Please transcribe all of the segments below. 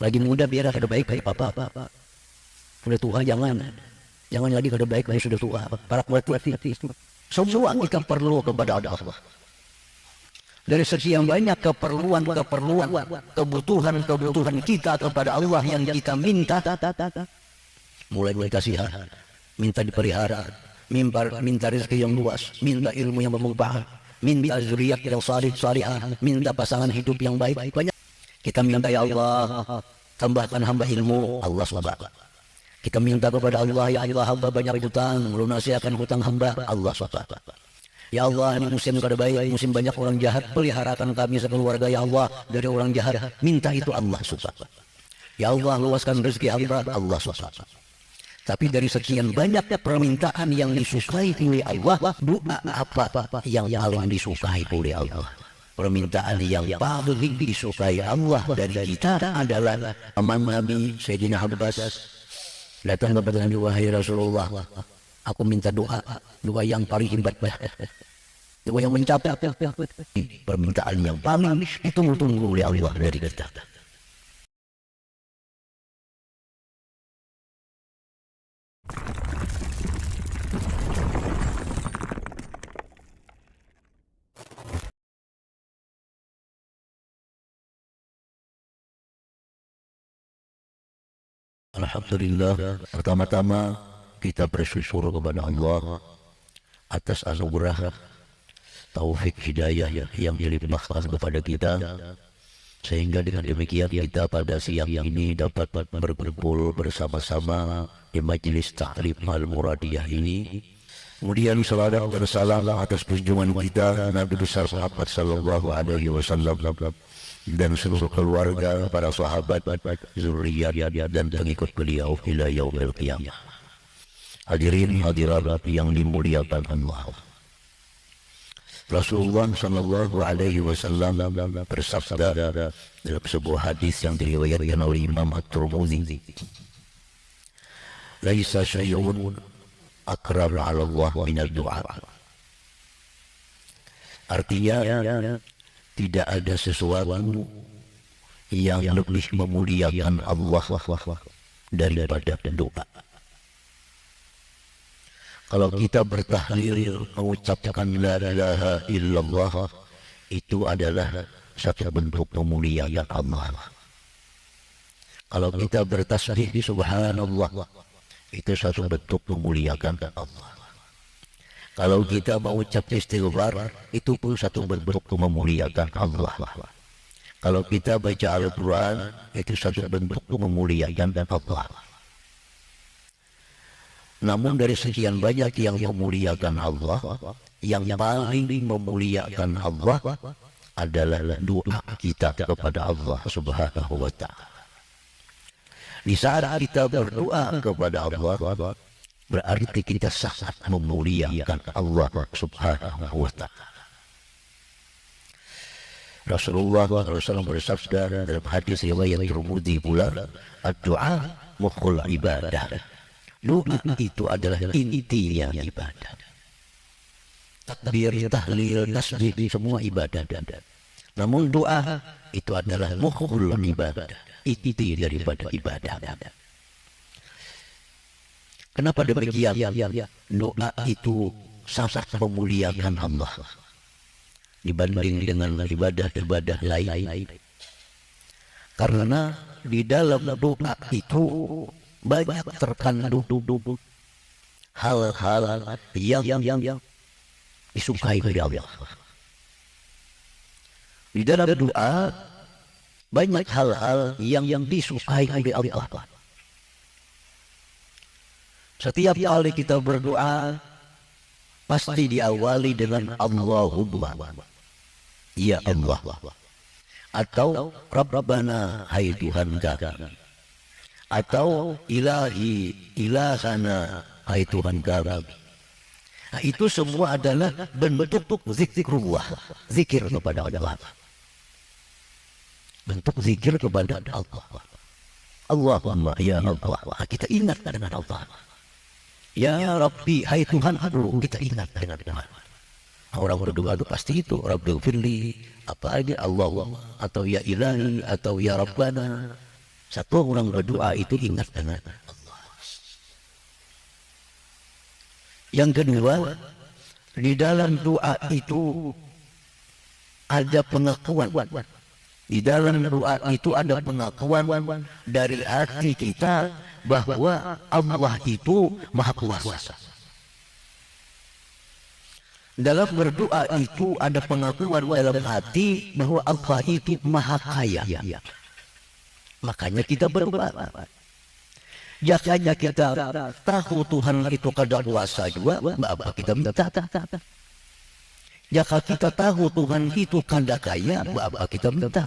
Lagi muda biar kada baik apa. Udah tua jangan lagi kada baik sudah tua. Para hati. Semua kita perlu kepada Allah. Dari sekian banyak keperluan, kebutuhan kita kepada Allah yang kita minta, mulai kasihan, minta dipelihara, minta rezeki yang luas, minta ilmu yang bermanfaat, minta zuriat yang salihah, minta pasangan hidup yang baik. Banyak kita minta, ya Allah, tambahkan hamba ilmu, Allah SWT. Kita minta kepada Allah, ya Allah, hamba banyak hutang, lunasi akan hutang hamba, Allah SWT. Ya Allah, ini musim kada baik, musim banyak orang jahat, peliharakan kami sekeluarga, ya Allah, dari orang jahat. Minta itu Allah SWT. Ya Allah, luaskan rezeki hamba, Allah SWT. Tapi dari sekian banyak permintaan yang disukai oleh Allah, doa apa yang paling disukai oleh Allah? Permintaan yang paling disukai Allah dari kita adalah Imam Nabi Sayyidina Abbas datang kepada Nabi, wahai Rasulullah, aku minta doa yang paling hebat, doa yang mencapai permintaan yang paling ditunggu-tunggu oleh Allah dari kita. Alhamdulillah, pertama-tama kita bersyukur kepada Allah atas anugerah taufik hidayah yang dilimpahkan kepada kita, sehingga dengan demikian kita pada siang ini dapat berkumpul bersama-sama di majelis Ta'lim Al-Muradiyah ini. Kemudian salawat dan salam atas junjungan kita Nabi besar Muhammad sallallahu alaihi wasallam dan seluruh keluarga, para sahabat, zuriyat dan pengikut beliau hingga yaumil qiyamah. Hadirin hadirat yang dimuliakan Allah. Rasulullah sallallahu alaihi wasallam bersabda dalam sebuah hadis yang diriwayatkan oleh Imam At-Tirmidzi, "Laisa syai'un aqrab 'ala Allah min ad-du'a." Artinya, tidak ada sesuatu yang lebih memuliakan Allah daripada doa. Kalau kita bertahlil, mengucapkan la ilaha illallah, itu adalah satu bentuk memuliakan Allah. Kalau kita bertasbih subhanallah, itu satu bentuk memuliakan Allah. Kalau kita mengucap istighfar, itu pun satu bentuk memuliakan Allah. Kalau kita baca Al-Quran, itu satu bentuk memuliakan Allah. Namun dari sekian banyak yang memuliakan Allah, yang paling memuliakan Allah adalah doa kita kepada Allah Subhanahu wa Ta'ala. Di saat kita berdoa kepada Allah, berarti kita sangat memuliakan Allah Subhanahu wa Ta'ala. Rasulullah SAW bersabda dalam hadis riwayat Tirmidzi pula, "Ad-du'a mukhul ibadah." Doa itu adalah intinya ibadah. Takbir, tahlil, tasbih, semua ibadah. Namun doa itu adalah mukhul ibadah, inti daripada ibadah. Kenapa demikian? Doa itu sangat memuliakan Allah dibanding dengan ibadah-ibadah lain. Karena di dalam doa itu banyak terkandung hal-hal yang disukai oleh Allah. Di dalam doa banyak hal-hal yang disukai oleh Allah. Setiap kali kita berdoa pasti diawali dengan Allahumma, ya Allah, atau Rabbana, hai Tuhan kami, atau Ilahi, ilahana, hai Tuhan kami. Nah, itu semua adalah bentuk zikrullah, zikir kepada Allah. Bentuk zikir kepada Allah. Allahumma, ya Allah, kita ingat dengan Allah. Ya Rabbi, hai Tuhan aku, kita ingat dengan Tuhan. Orang berdoa itu pasti itu, Rabbi firli, apa aja Allahumma, atau ya Ilahi, atau ya Rabbana. Satu, orang berdoa itu ingat dengan Allah. Yang kedua, di dalam doa itu ada pengakuan. Di dalam doa itu ada pengakuan dari hati kita bahwa Allah itu Maha Kuasa. Dalam berdoa itu ada pengakuan dalam hati bahwa Allah itu Maha Kaya. Makanya kita berdoa. Jakanya kita tahu Tuhan itu kada kuasa juga, apa kita minta. Jika kita tahu Tuhan itu kada kaya, apa kita minta.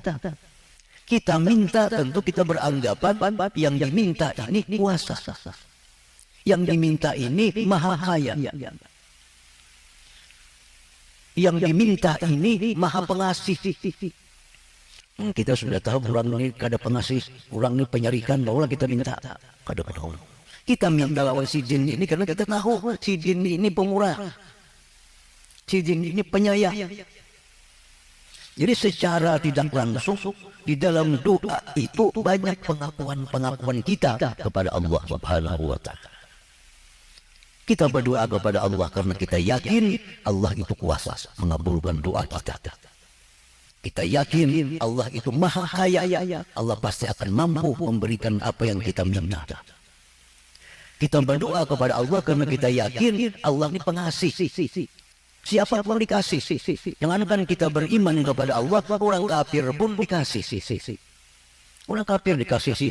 Kita minta tentu kita beranggapan yang diminta ini kuasa. Yang diminta ini Maha Kaya. Yang diminta ini Maha Pengasih. Kita sudah tahu orang ini kada pengasih, orang ini penyarikan, bahwa kita minta kada tahu. Kita minta lawan si jin ini karena kita tahu si jin ini pemurah, si jin ini penyayang. Jadi secara tidak langsung di dalam doa itu banyak pengakuan kita kepada Allah Subhanahu wa Ta'ala. Kita berdoa kepada Allah karena kita yakin Allah itu kuasa mengabulkan doa kita. Kita yakin Allah itu Maha Kaya. Allah pasti akan mampu memberikan apa yang kita minta. Kita berdoa kepada Allah karena kita yakin Allah ini pengasih. Siapa pun dikasih. Jangankan kita beriman kepada Allah, orang kafir pun dikasih. Orang kafir dikasih.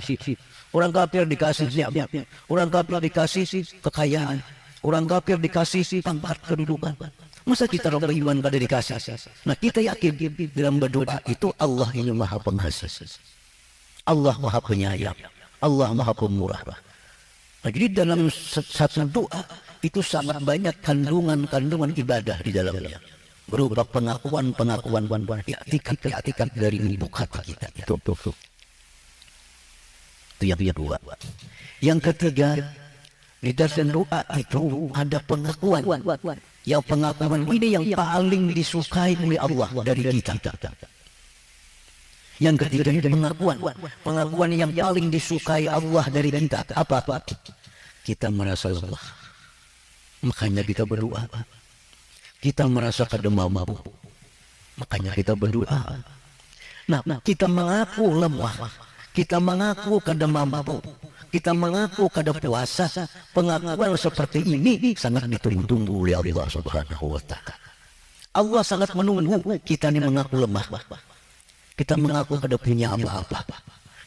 Orang kafir dikasih siapa? Orang kafir dikasih kekayaan. Orang kafir dikasih tempat kedudukan. Masa kita orang beriman kada dikasih? Nah kita yakin dalam berdoa itu Allah ini Maha Pengasih, Allah Maha Penyayang, Allah Maha Pemurah. Nah, jadi dalam satu doa itu sangat banyak kandungan ibadah di dalamnya, berupa pengakuan keyakinan dari ibu kata kita. Itu yang kedua. Yang ketiga, di dalam doa itu ada pengakuan. Yang pengakuan ini yang paling disukai oleh Allah dari kita. Yang ketiga pengakuan yang paling disukai Allah dari kita. Apa? Kita merasa lelah, makanya kita berdoa. Kita merasa kada mampu, makanya kita berdoa. Nah, kita mengaku lemah, kita mengaku kada mampu, kita mengaku kada puasa. Pengakuan seperti ini sangat ditunggu-tunggu oleh Allah Subhanahu wa Ta'ala. Allah sangat menunggu kita ini mengaku lemah. Kita mengaku kada punya apa-apa.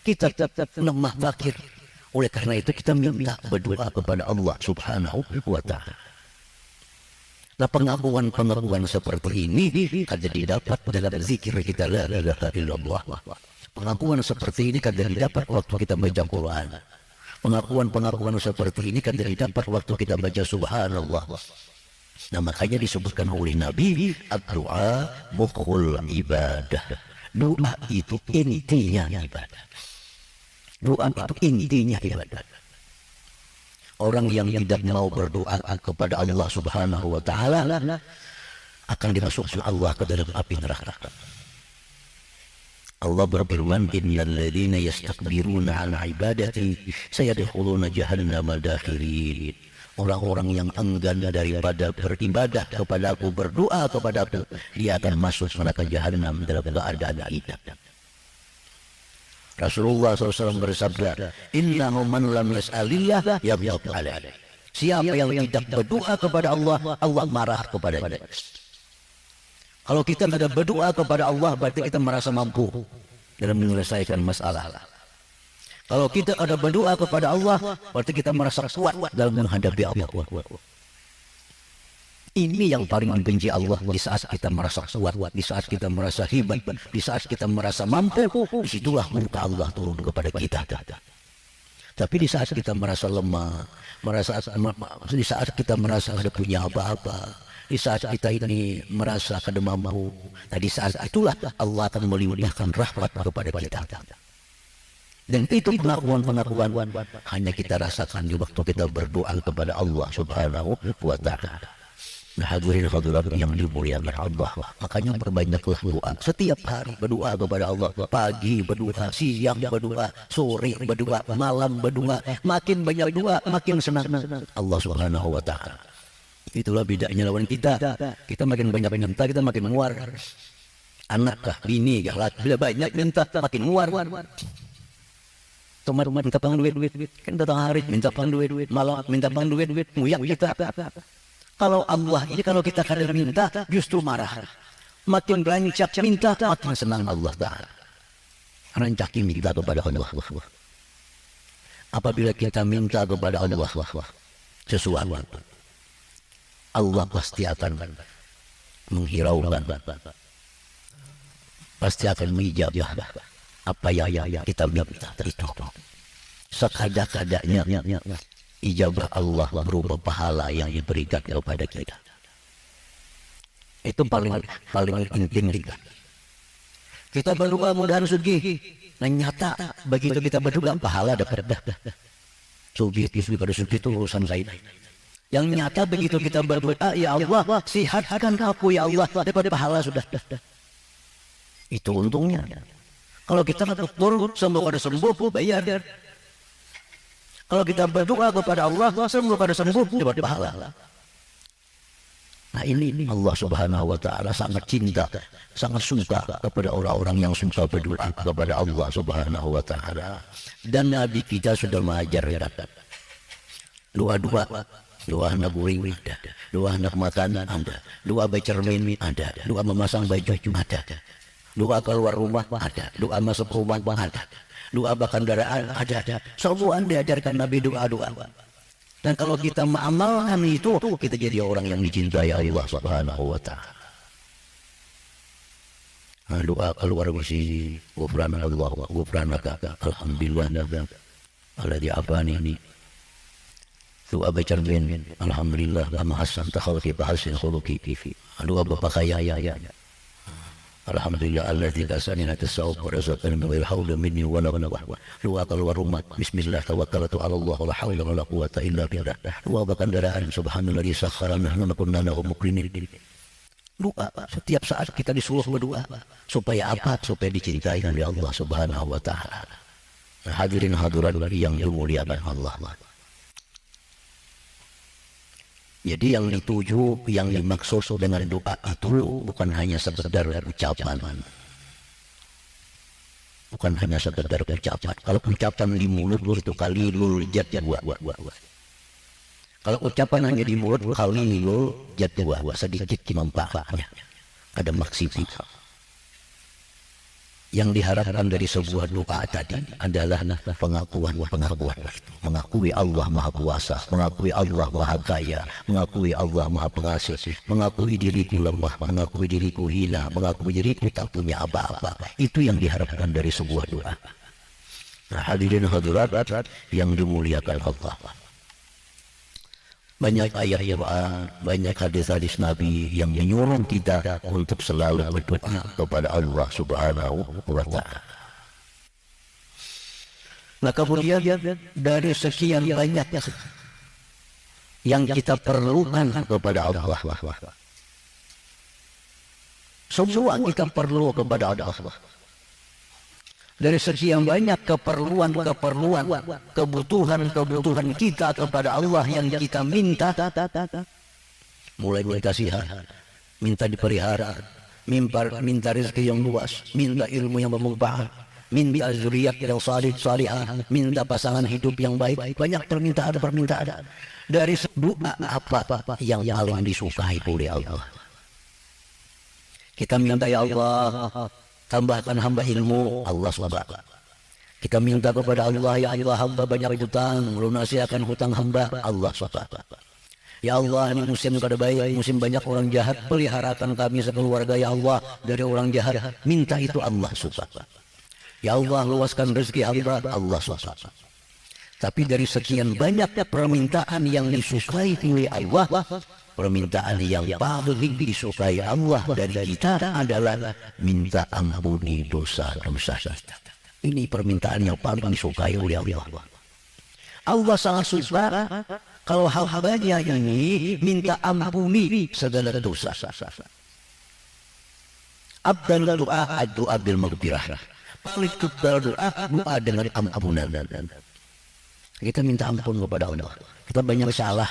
Kita lemah fakir. Oleh karena itu kita minta berdoa kepada Allah Subhanahu wa Ta'ala. Nah, pengakuan seperti ini kada didapat dalam zikir kita la ilaha illallah. Pengakuan seperti ini kada didapat waktu kita baca Quran. Pengakuan seperti ini kan dapat waktu kita baca subhanallah. Nah, makanya disebutkan oleh Nabi, ad-doa mukhul ibadah. Doa itu intinya ibadah. Doa itu intinya ibadah. Orang yang tidak mau berdoa kepada Allah Subhanahu wa Ta'ala akan dimasukkan Allah ke dalam api neraka. Allah berfirman, innal ladzina yastakbiruna an ibadati sayadkhuluna jahannama dakhirin. Orang-orang yang enggan daripada beribadah kepada aku, berdoa kepada aku, dia akan masuk neraka jahanam dalam keadaan ini. Rasulullah SAW bersabda, innahu man lam yas'alillah yaghdab alaihi. Siapa yang tidak berdoa kepada Allah, Allah marah kepadanya. Kalau kita tidak berdoa kepada Allah, berarti kita merasa mampu dalam menyelesaikan masalah. Kalau kita ada berdoa kepada Allah, berarti kita merasa kuat dalam menghadapi Allah. Ini yang paling dibenci Allah, di saat kita merasa kuat, di saat kita merasa hebat, di saat kita merasa mampu, disitulah murka Allah turun kepada kita. Tapi di saat kita merasa lemah, di saat kita merasa tidak punya apa-apa, di saat kita ini merasa kada mampu, nah di saat itulah Allah akan melimpahkan rahmat kepada kita. Dan itu pengakuan hanya kita rasakan di waktu kita berdoa kepada Allah Subhanahu wa Ta'ala. Hadirin hadirat yang dimuliakan Allah, makanya perbanyaklah doa. Setiap hari berdoa kepada Allah. Pagi berdoa, siang berdoa, sore berdoa, malam berdoa. Makin banyak doa, makin senang Allah Subhanahu wa taala. Itulah bedanya lawan kita. Kita makin banyak minta, kita makin menguar. Anak kah, bini kah, bila banyak minta makin menguar. Tomat minta pang duit, kan datang hari minta pang duit, malam minta pang duit, nguyang kita. Kalau Allah ini kalau kita kadang minta justru marah. Makin rancak minta makin senang Allah Ta'ala. Rancaki minta kepada Allah. Apabila kita minta kepada Allah sesuatu, Allah pasti akan menghiraukan, pasti akan menijabah apa yang kita minta itu. Sekada-kadanya ijabah Allah berupa pahala yang diberikan kepada kita. Itu paling penting kita. Kita berdoa mudah rezeki, dan nyata begitu kita berdoa pahala dapat. Subjektif pada rezeki itu urusan lain. Yang nyata begitu kita berdoa, ya Allah sihatkan aku ya Allah, dapat pahala sudah. Itu untungnya. Kalau kita dokter sembuh pada sembuh bayar. Kalau kita berdoa kepada Allah, sembuh pada sembuh, dapat pahala. Nah ini Allah Subhanahu wa taala sangat cinta, sangat suka kepada orang-orang yang suka berdoa kepada Allah Subhanahu wa taala. Dan Nabi kita sudah mengajarkan doa anak guring ada, doa anak makanan ada, doa baca cermin ada, doa memasang baju ada, doa keluar rumah ada, doa masuk rumah ada. Doa bahkan kendaraan ada. Semua diajarkan Nabi doa-doa. Dan kalau kita mengamalkan itu, kita jadi orang yang dicintai Allah Subhanahu wa taala. Nah, doa keluar bersih, ghufrana Allah, ghufranaka, alhamdulillah, alladzi afani ini. Doa bercermin, alhamdulillah, kama hasan takhalqi bahasin khuluqi fi. Doa berpakaian ya. Alhamdulillah alladzi kasani natasawwab wa razaqani min ghairi haula minni wa la quwwata. Doa keluar rumah, bismillah tawakkaltu ala Allah la haula wa la quwwata illa billah. Doa berkendaraan, subhanalladzi sakhkhara lana ma kunna lahu muqrinin. Doa setiap saat kita disuruh berdoa supaya apa? Supaya dicintai oleh Allah Subhanahu wa taala. Hadirin hadirat yang dimuliakan Allah. Jadi yang dituju, yang dimaksud dengan doa itu bukan hanya sekedar ucapan. Bukan hanya sekedar ucapan. Kalau ucapan di mulut itu kali lul jat dua. Kalau ucapan hanya di mulut kali lul jat dua, sedikit manfaatnya. Ada maksimal. Yang diharapkan dari sebuah doa tadi adalah pengakuan itu. Mengakui Allah Maha Kuasa, mengakui Allah Maha Kaya, mengakui Allah Maha Pengasih, mengakui diriku lemah, mengakui diriku hina, mengakui diriku tak punya apa-apa. Itu yang diharapkan dari sebuah doa. Nah, hadirin hadirat yang dimuliakan Allah. Banyak ayat Quran, banyak hadis-hadis Nabi yang menyuruh kita untuk selalu berdoa kepada Allah Subhanahu wa taala. Nah kemudian dari sekian banyak yang kita perlukan kepada Allah, semua kita perlu kepada Allah. Dari sekian banyak keperluan, kebutuhan kita kepada Allah yang kita minta, mulai dari kasihan, minta dipelihara, minta rezeki yang luas, minta ilmu yang bermanfaat, minta zuriat yang salihah, minta pasangan hidup yang baik, banyak permintaan. Dari doa apa yang paling disukai oleh Allah? Kita minta ya Allah, tambahkan hamba ilmu, Allah SWT. Kita minta kepada Allah, ya Allah hamba banyak hutang, lunasi akan hutang hamba, Allah SWT. Ya Allah ini musim kada baik, musim banyak orang jahat, peliharakan kami sekeluarga ya Allah dari orang jahat. Minta itu Allah SWT. Ya Allah luaskan rezeki hamba, Allah SWT. Tapi dari sekian banyak permintaan yang disukai oleh Allah, permintaan yang paling disukai Allah dari kita adalah minta ampuni dosa-dosa kita. Ini permintaan yang paling disukai oleh Allah. Allah sangat suka Kalau hambanya ini minta ampuni segala dosa. Abdan doa bil maghfirah. Paling kebal doa dengan ampunan. Kita minta ampun kepada Allah. Kita banyak salah.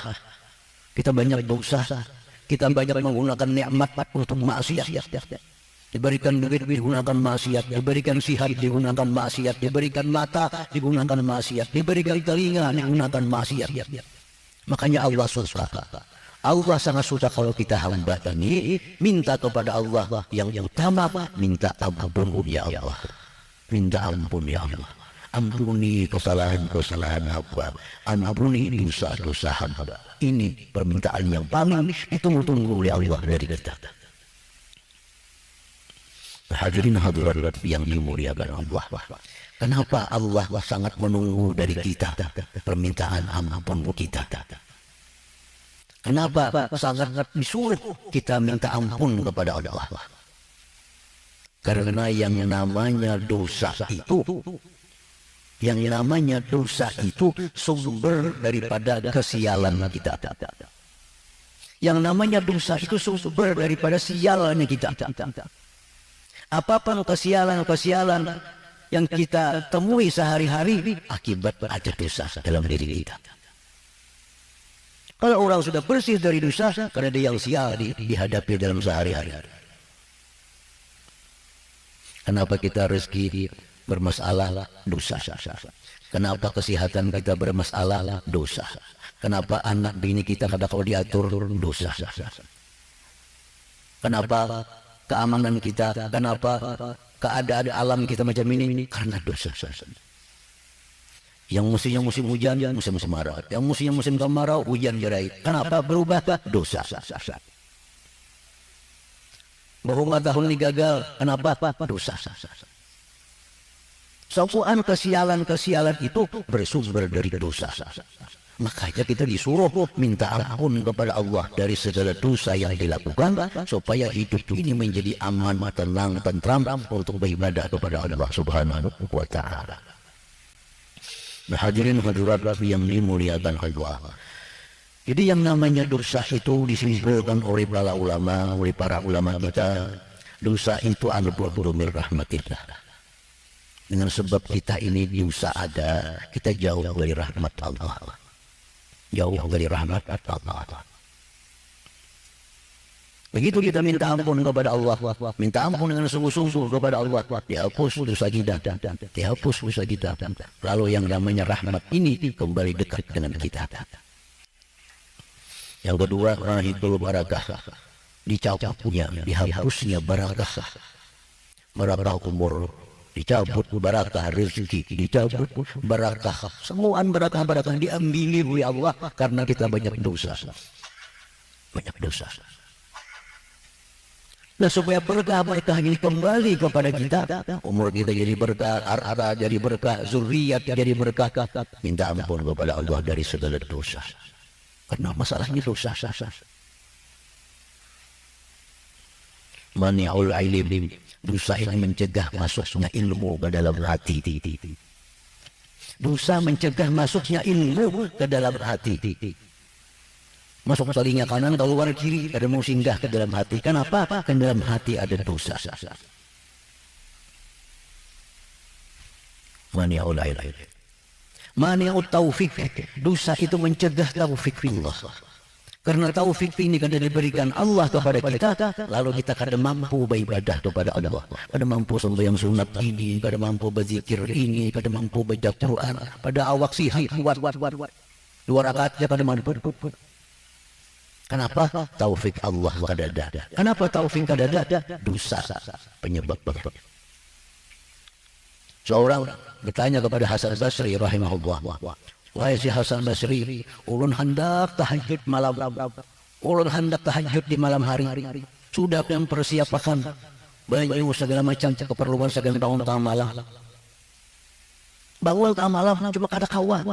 Kita banyak dosa. Kita banyak menggunakan nikmat untuk maksiat. Diberikan duit digunakan maksiat, diberikan sihat digunakan maksiat, diberikan mata digunakan maksiat, diberikan telinga digunakan maksiat. Makanya Allah suka. Allah sangat suka kalau kita hamba ini minta kepada Allah yang utama, minta ampun ya Allah. Minta ampun ya Allah. Ampuni kesalahan-kesalahan hamba. Ampuni dosa-dosa hamba. Ini permintaan yang paling ditunggu-tunggu oleh Allah dari kita. Hadirin hadirat yang dimuliakan Allah. Kenapa Allah sangat menunggu dari kita permintaan ampun kita? Kenapa sangat disuruh kita minta ampun kepada Allah? Karena yang namanya dosa itu, sumber daripada kesialan kita. Yang namanya dosa itu sumber daripada sialan kita. Apapun kesialan yang kita temui sehari-hari akibat ada dosa dalam diri kita. Kalau orang sudah bersih dari dosa, karena dia yang sial dihadapi dalam sehari-hari. Kenapa kita rezeki bermasalah? Dosa. Kenapa kesehatan kita bermasalah? Dosa. Kenapa anak bini kita kalau diatur? Dosa. Kenapa keamanan kita, kenapa keadaan alam kita macam ini? Karena dosa. Yang musim hujan, musim kemarau. Yang musim kemarau, hujan derai. Kenapa berubah? Dosa. Bahwa tahun ini gagal, kenapa? Dosa. Semua kesialan itu bersumber dari dosa. Makanya kita disuruh minta ampun kepada Allah dari segala dosa yang dilakukan supaya hidup ini menjadi aman, tenang, tentram untuk beribadah kepada Allah Subhanahu wa taala. Hadirin hadirat yang dimuliakan Allah. Jadi yang namanya dosa itu disimpulkan oleh para ulama kita, dosa itu al-bu'du min rahmatillah. Dengan sebab kita ini dosa ada, kita jauh dari rahmat Allah. Jauh dari rahmat Allah. Begitu kita minta ampun kepada Allah, minta ampun dengan sungguh-sungguh kepada Allah, dihapus dosa kita, dihapus dosa kita. Lalu yang namanya rahmat ini kembali dekat dengan kita. Yang kedua, rahmatul barakah, dicabutnya, dihapusnya barakah, barakah umur, dicabut barakah rezeki, dicabut barakah semua barakah diambil oleh Allah karena kita banyak dosa. Nah supaya berkah ini kembali kepada kita, umur kita jadi berkah, harta jadi berkah, zuriat jadi berkah, minta ampun kepada Allah dari segala dosa. Karena masalahnya dosa. Mani'ul ilim, dosa yang mencegah masuknya ilmu ke dalam hati. Dosa mencegah masuknya ilmu ke dalam hati. Masuk telinga kanan, keluar kiri, ada mau singgah ke dalam hati. Kenapa? Karena dalam hati ada dosa. Mani'ul ilim, mani'ut taufik, dosa itu mencegah taufik Allah. Karena taufik ini kadang diberikan Allah kepada kita, lalu kita kadang mampu beribadah kepada Allah, kadang mampu sembahyang sunat ini, kadang mampu berzikir ini, kadang mampu baca Quran, pada awak sihat buat 2 rakaat kadang mampu. Kenapa? Taufik Allah kadada. Kenapa taufik kadada? Dosa penyebab. Seorang bertanya kepada Hasan Basri rahimahullah, wahai si Hasan Basri, ulun hendak tahajud malam, ulun hendak tahajud di malam hari, sudah mempersiapkan baju segala macam keperluan segala bangun tengah malam. Bangun tengah malam cuma ada kawan.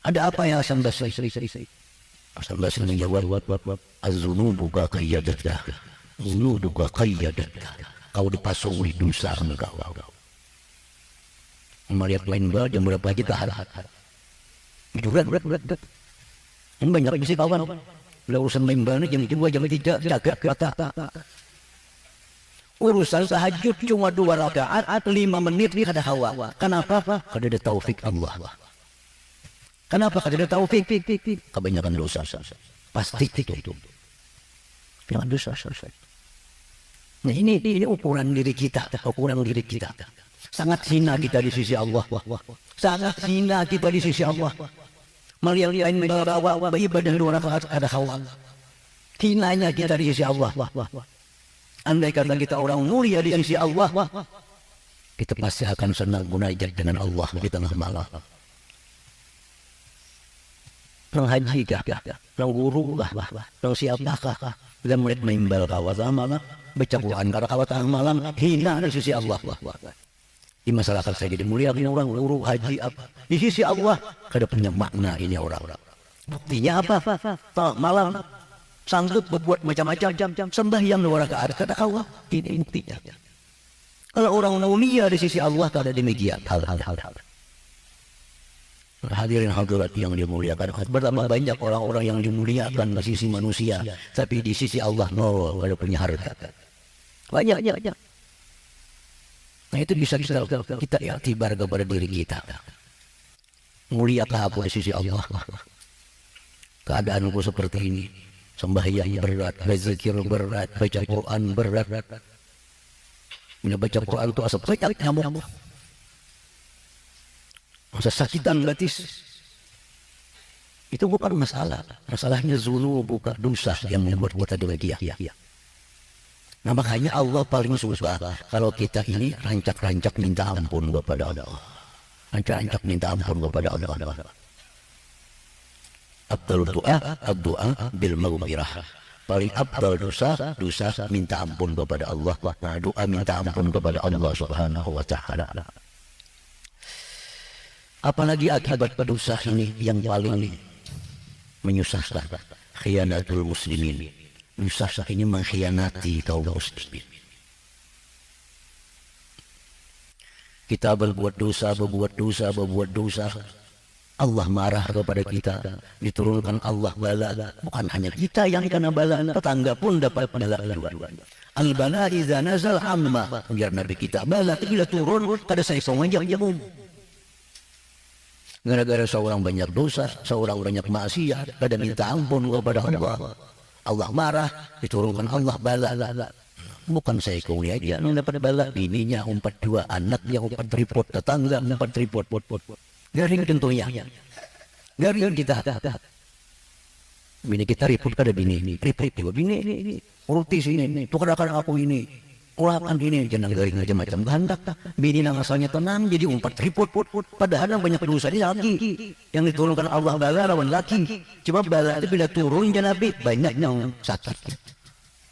Ada apa ya Hasan Basri? Hasan Basri menjawab, az-zunubuka qayyadatka, zunubuka qayyadatka, kau dipasung dosa engkau. Melihat lain jam berapa kita harap. Banyak sih kawan. Bila urusan main bola jam 2 jam 3 jaga kata. Urusan tahajud cuma 2 rakaat 5 menit kada hawa. Kenapa? Kada ada taufik Allah. Kenapa kada ada taufik? Kebanyakan dosa. Pasti itu. Jangan dosa. Nah ini ukuran diri kita. Sangat hina kita di sisi Allah. Sangat hina kita di sisi Allah. Melihat-lihat membawa ibadah 2 rakaat ada hawa. Hinanya kita di sisi Allah. Andai kata kita orang mulia di sisi Allah, kita pasti akan senang munajat dengan Allah di tengah malam. Orang haji kah, orang guru kah, orang siapakah, kita mulai menimbal kawasan malam, baca Quran karena kawasan malam hina di sisi Allah. Di masyarakat saya jadi mulia ini orang guru haji apa? Di sisi Allah kada punya makna ini orang-orang. Buktinya apa? Malam sanggup berbuat macam-macam sembahyang 2 rakaat kada Allah. Ini buktinya. Kalau orang mulia di sisi Allah kada demikian hal-hal. Hadirin hadirat yang dimuliakan, bertambah banyak orang-orang yang dimuliakan di sisi manusia, tapi di sisi Allah nol, kada punya harta. Banyak. Nah itu bisa kita iktibar kepada diri kita. Muliakah aku di sisi Allah? Keadaanku seperti ini. Sembahyang berat, berzikir berat, baca Quran berat. Baca Quran itu asap banyak nyamuk. Masa sakitan gratis. Itu bukan masalah. Masalahnya zunub, bukan dosa yang membuat kita demikian. Nah makanya Allah paling suka kalau kita ini rancak-rancak minta ampun kepada Allah. Rancak-rancak minta ampun kepada Allah. Abdul doa bil maghfirah. Paling abdul dosa minta ampun kepada Allah. Nah, doa minta ampun kepada Allah Subhanahu wa taala. Apalagi akibat dosa ini yang paling menyusahkan, khianatul muslimin. Dosa ini mengkhianati kaum muslimin. Kita berbuat dosa. Allah marah kepada kita. Diturunkan Allah bala. Bukan hanya kita yang kena bala, tetangga pun dapat bala juga. Al-bala idza nazal amma. Biar Nabi kita bala bila turun kada saya yang jauh. Gara-gara seorang banyak dosa, seorang banyak maksiat, kada minta ampun kepada Allah. Allah marah, diturunkan Allah bala. Bukan saya kau ni aja yang dapat bala. Bininya 42, anaknya 4 report, tetangga 4 report. Garing tentunya. Garing kita. Bini kita report kada bini. Report juga bini ini. Uruti sini. Tukar aku ini. Ulakan ini. Jangan garing aja macam gandak. Bini nang asalnya tenang jadi 4 report. Padahal banyak dosa dia laki. Yang diturunkan Allah bala lawan laki. Cuma bala itu bila turun Nabi banyak yang sakit.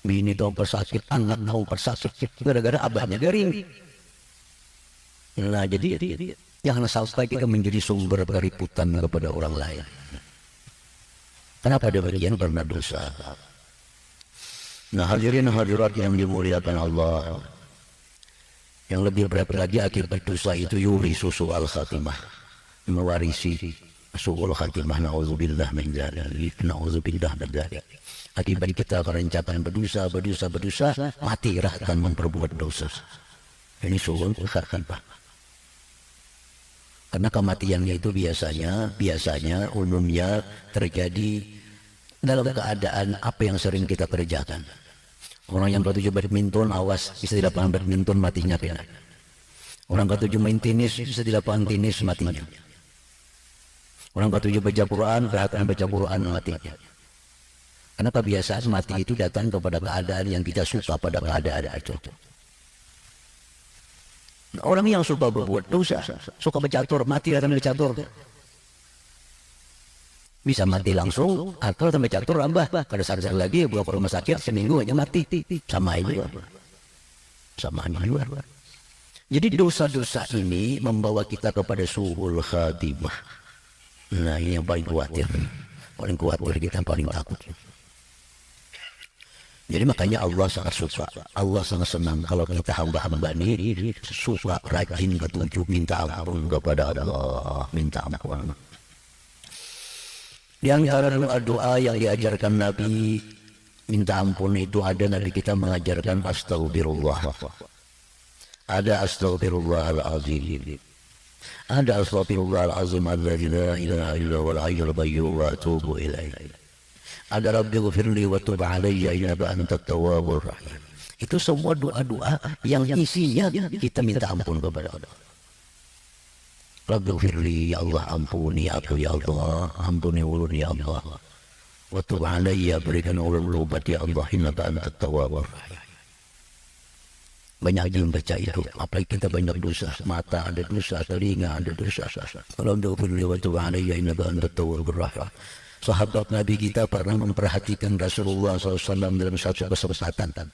Bini tahu persakit, anak tahu persakit. Gara-gara abahnya garing. Nah jadi jangan sampai kita menjadi sumber keributan kepada orang lain. Kenapa demikian? Karena dosa. Nah hadirin hadirat yang dimuliakan Allah, yang lebih berat lagi akibat dosa itu yuri susu al-khatimah, mewarisi su'ul khatimah. Na'udzubillah min dzalik. Na'udzubillah min dzalik. Akibat kita kerencapan berdosa, mati akan memperbuat dosa. Ini su'ul khatimah. Karena kematiannya itu biasanya umumnya terjadi dalam keadaan apa yang sering kita kerjakan. Orang yang ketujuh badminton, awas bisa di lapangan badminton matinya pena. Orang ketujuh main tenis bisa di lapangan tenis matinya. Orang ketujuh baca Quran, perhatian baca Quran matinya. Karena kebiasaan mati itu datang kepada keadaan yang kita suka pada keadaan itu. Orang yang suka berbuat dosa, suka bercatur, mati datang bercatur. Bisa mati langsung, atau datang bercatur rambah. Kada sadar lagi, bawa ke rumah sakit, seminggu aja mati. Sama ini. Jadi dosa-dosa ini membawa kita kepada su'ul khatimah. Nah ini yang paling khawatir. Paling khawatir kita, paling takut. Jadi makanya Allah sangat suka, Allah sangat senang kalau kita hamba-hamba ini suka rajin ketujuh minta ampun kepada Allah, minta ampun. Di antara doa-doa yang diajarkan Nabi minta ampun itu ada Nabi kita mengajarkan astagfirullah. Ada astagfirullahalazim. Ada astagfirullahalazim alladzi la ilaha illa huwal hayyul qayyum wa atubu ilaih. Ada rabbighfirli wa tub alayya innaka antat tawwabur rahim. Itu semua doa-doa yang isinya kita minta ampun kepada Allah. Rabbighfirli, ya Allah ampuni aku ya Allah, ampuni ulun ya Allah. Wa tub alayya, berikan ulun taubat ya Allah, innaka antat tawwabur rahim. Banyak yang baca itu, apalagi kita banyak dosa, mata ada dosa, telinga ada dosa. Rabbighfirli wa tub alayya innaka antat tawwabur rahim. Sahabat Nabi kita pernah memperhatikan Rasulullah SAW dalam satu kesempatan.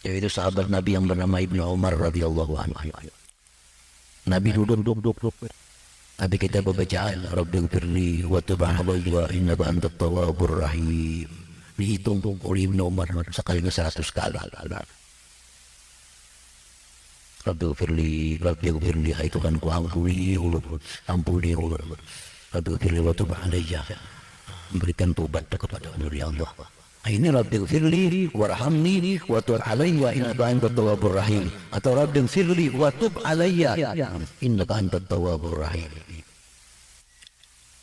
Yaitu sahabat Nabi yang bernama Ibnu Umar radhiyallahu anhu. Nabi duduk. Nabi kita membaca Rabbighfirli wa tub alayya innaka antat tawwabur rahim. Dihitung oleh Ibnu Umar sekalinya 100 kali. Rabbighfirli, hai Tuhan ku ampuni ulun. Rabbighfirli wa tub alayya, berikan tobat kepada ya Allah. Ini Rabbighfirli warhamni wa tub alayya innaka antat tawwabur rahim, atau Rabbighfirli wa tub alayya innaka antat tawwabur rahim.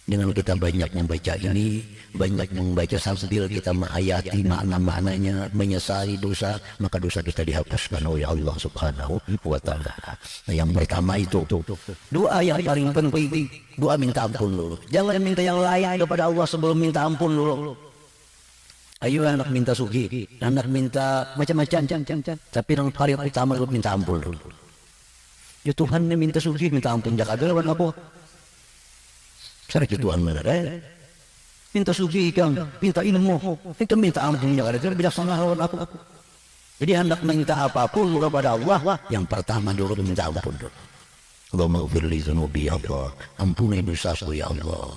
Dengan kita banyak membaca ini, banyak membaca sambil kita menghayati makna-maknanya, menyesali dosa, maka dosa kita dihapuskan oleh Allah Subhanahu wa Ta'ala. Nah, yang pertama itu doa yang paling penting, doa minta ampun dulu. Jangan minta yang lain kepada Allah sebelum minta ampun dulu. Ayo anak minta sugi, anak minta macam-macam, tapi yang paling utama itu minta ampun dulu. Ya Tuhan minta sugi, minta ampun, jangan ada lawan apa. Sarki Tuhan menarai, minta suci kang, minta ilmu, itu minta ampun yang ada bijaksana lawan aku. Jadi hendak minta apapun kepada Allah, yang pertama dulu minta ampun dulu. Allahumma ghfirli dzunubi ya Allah, ampuni dosaku ya Allah.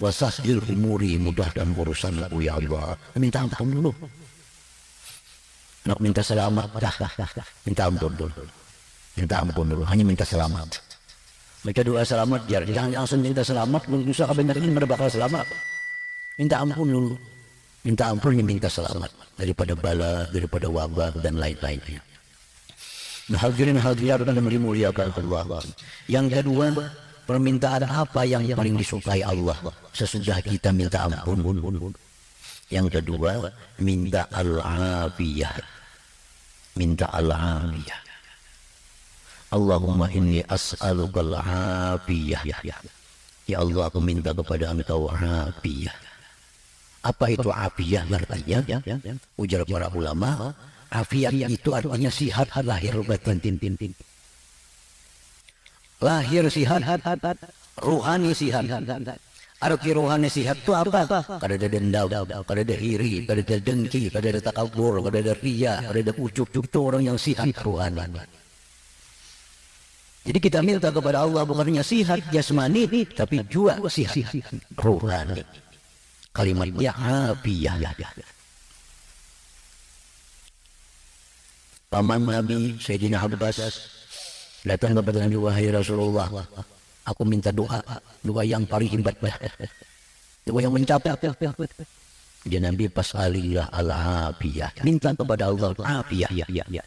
Wasahhil umuri, mudahkan urusanku ya Allah. Minta ampun dulu. Hendak minta selamat, minta ampun dulu. Minta ampun dulu, hanya minta selamat. Mereka doa selamat, jangan langsung minta selamat, bisa kabar ini mereka bakal selamat. Minta ampun dulu, minta ampun, minta selamat daripada bala, daripada wabah dan lain-lainnya. Nah, hadirin dan dimuliakan Allah. Yang kedua, permintaan apa yang paling disukai Allah sesudah kita minta ampun? Yang kedua, minta al-afiyah, minta al-afiyah. Allahumma inni as'aluka al-afiyah. Ya Allah, aku minta kepada Engkau afiyah. Apa itu afiyah artinya? Ujar para ulama, afiyah itu artinya sihat lahir batin. Lahir sihat, ruhani sihat. Arti rohani sihat itu apa? Kada ada dendam, kada ada iri, kada ada dengki, kada ada takabur, kada ada riya, kada ada ujuk. Itu orang yang sihat rohani. Jadi kita minta kepada Allah bukannya sihat jasmani, tapi juga sihat rohani. Kalimatnya afiyah. Paman Nabi Sayyidina Abbas datang kepada Nabi, wahai Rasulullah, aku minta doa yang paling hebat, doa yang mencapai. Dia Nabi pasalilah al-afiyah, minta kepada Allah afiyah.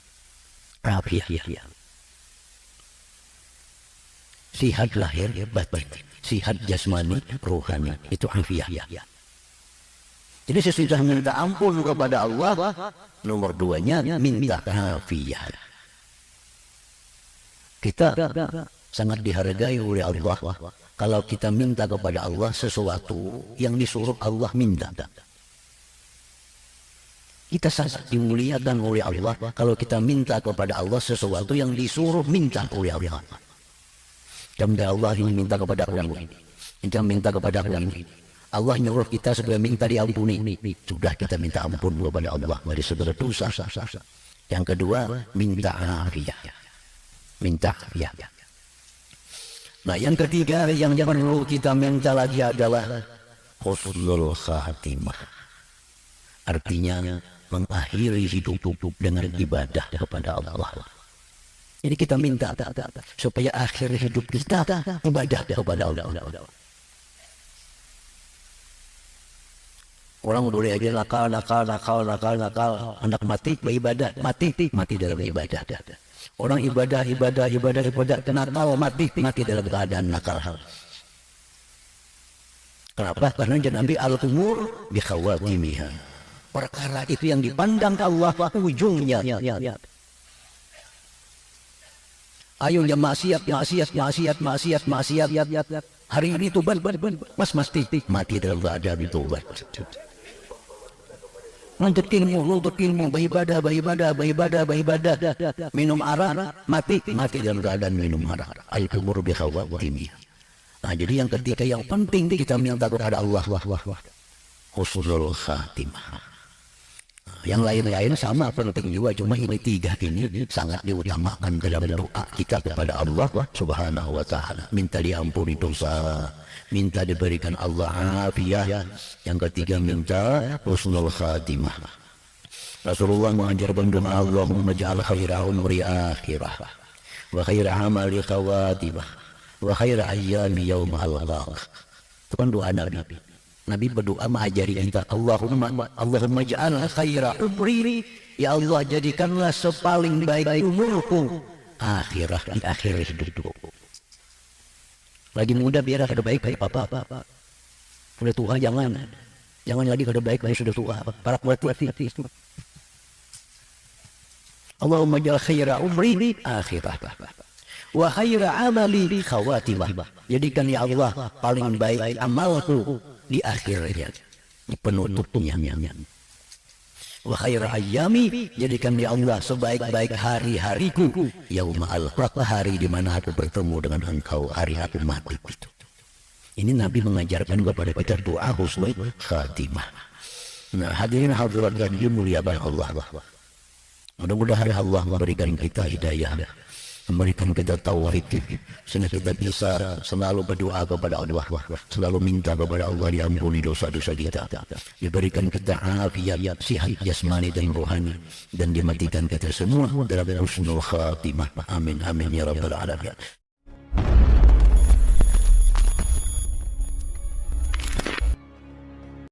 Sihat lahir batin, sihat jasmani rohani, itu afiyah. Jadi sesudah minta ampun kepada Allah, nomor duanya minta afiyah. Kita sangat dihargai oleh Allah kalau kita minta kepada Allah sesuatu yang disuruh Allah minta. Kita sangat dimuliakan oleh Allah kalau kita minta kepada Allah sesuatu yang disuruh minta oleh Allah. Jika Allah ini minta kepada aku ini, kita minta kepada aku ini, Allah nyuruh kita supaya minta diampuni, sudah kita minta ampun kepada Allah dari segala dosa. Yang kedua, minta afiyah. Minta afiyah. Nah, yang ketiga yang perlu kita minta lagi adalah husnul khatimah. Artinya mengakhiri hidup dengan ibadah kepada Allah. Ini kita minta supaya akhir hidup kita ibadah kepada Allah. Orang boleh aja nakal, anak mati beribadah, mati dalam ibadah. Orang ibadah, nakal, mati dalam keadaan nakal. Kenapa? Karena Nabi al-umur bi khawatimiha. Perkara itu yang dipandang Allah ujungnya. Ayo ya maksiat. Hari ini tobat, mas mati dalam keadaan tobat. Lanjut ilmu, beribadah, minum arak, mati dalam keadaan minum arak. Al-umur bi khawatimiha. Nah, jadi yang ketiga yang penting kita minta kepada Allah husnul khatimah. Yang lain-lain sama penting juga, cuma ini tiga ini sangat diutamakan dalam doa kita kepada Allah Subhanahu wa taala. Minta diampuni dosa, minta diberikan Allah afiat. Yang ketiga minta husnul khatimah. Rasulullah mengajarkan doa, Allahumma ja'al khaira umri akhirah wa khaira amali khawatimah wa khaira ayyami yaumal alaq. Itu kan doa Nabi. Nabi berdoa mengajari kita, Allahumma ja'al khaira umri, ya Allah jadikanlah sepaling baik umurku akhirah, di akhir hidupku. Lagi muda biar ada baik apa. Udah tua jangan lagi ada baik sudah tua. Para mati. Allahumma ja'al khaira umri akhirah wa khaira amali khawatimah. Jadikan ya Allah paling baik amalku di akhirnya, di penutupnya. Wa khaira ayyami, jadikan ya Allah sebaik-baik hari-hariku yaumal alaq, hari di mana aku bertemu dengan Engkau, hari aku mati itu. Ini Nabi mengajarkan kepada kita doa husnul khatimah. Nah, hadirin hadirat yang dimuliakan Allah. Mudah-mudahan Allah memberikan kita hidayah, memberikan kita tauhid, sehingga kita bisa selalu berdoa kepada Allah, selalu minta kepada Allah diampuni dosa-dosa kita, diberikan kita afiat, sihat jasmani dan rohani, dan dimatikan kita semua dalam husnul khatimah. Amin ya rabbal alamin.